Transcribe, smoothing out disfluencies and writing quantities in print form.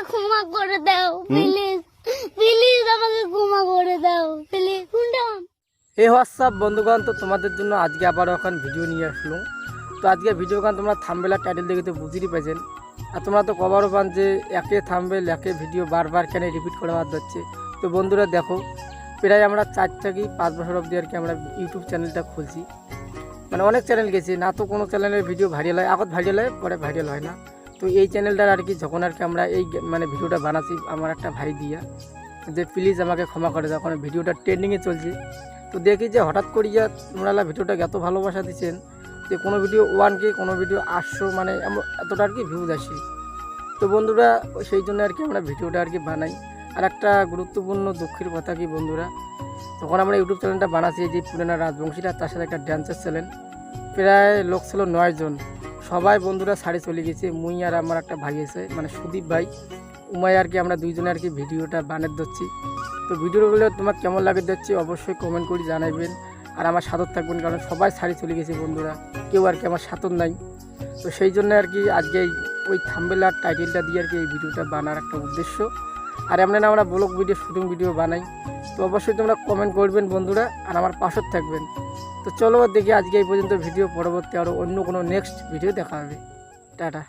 ক্ষমা করে দাও প্লিজ, প্লিজ আমাকে ক্ষমা করে দাও প্লিজ। এই হোয়াটসঅ্যাপ বন্ধুগণ, তো তোমাদের জন্য আজকে আবারও এখন ভিডিও নিয়ে আসলো। তো আজকে ভিডিও গান তোমরা থাম্বনেল আর টাইটেল দেখে তো বুঝতেই পেয়েছেন। আর তোমরা তো কবারও পান যে একে থাম্বনেল একে ভিডিও বারবার কেন রিপিট করে বাদ যাচ্ছে। তো বন্ধুরা দেখো, প্রায় আমরা 4 থেকে 5 বছর অবধি আর কি আমরা ইউটিউব চ্যানেলটা খুলছি। মানে অনেক চ্যানেল গেছি, না তো কোনো চ্যানেলের ভিডিও ভাইরাল হয়, আগত ভাইরাল হয় পরে ভাইরাল হয় না। তো এই চ্যানেলটার আর কি যখন আর কি আমরা এই মানে ভিডিওটা বানাচ্ছি আমার একটা ভাই দিয়া যে প্লিজ আমাকে ক্ষমা করে দাও, কারণ ভিডিওটা ট্রেন্ডিংয়ে চলছে। তো দেখি যে হঠাৎ করিয়া তোমরা ভিডিওটা এত ভালোবাসা দিচ্ছেন যে কোনো ভিডিও 1K, কোনো ভিডিও 800, মানে এতটা আর কি ভিউজ আসে। তো বন্ধুরা সেই জন্য আর কি আমরা ভিডিওটা আর কি বানাই। আর একটা গুরুত্বপূর্ণ দুঃখের কথা কি বন্ধুরা, তখন আমরা ইউটিউব চ্যানেলটা বানাচ্ছি যে পুরানা রাজবংশীরা, তার সাথে একটা ড্যান্সার চ্যানেল, প্রায় লোক ছিল 9 জন। সবাই বন্ধুরা ছাড়ে চলে গেছে। মুই আর আমার একটা ভাই আছে, মানে সুদীপ ভাই, উমাই আর কি, আমরা দুইজনে আর কি ভিডিওটা বানিয়ে দিচ্ছি। তো ভিডিওগুলো তোমার কেমন লাগে দিচ্ছি অবশ্যই কমেন্ট করে জানাবেন। আর আমার সাথে থাকবেন, কারণ সবাই ছাড়ি চলে গেছে বন্ধুরা, কেউ আর কি আমার সাথে নাই। তো সেই জন্য আর কি আজকে ওই থাম্বনেল আর টাইটেলটা দিয়ে আর কি এই ভিডিওটা বানার একটা উদ্দেশ্য। আর এমনি না আমরা ব্লগ ভিডিও, শুটিং ভিডিও বানাই। তো অবশ্যই তোমরা কমেন্ট করবেন বন্ধুরা, আর আমার পাশে থাকবেন। তো চলো দেখি আজকে এই পর্যন্ত ভিডিও, পরবর্তী আরও অন্য কোনো নেক্সট ভিডিও দেখা হবে। টাটা।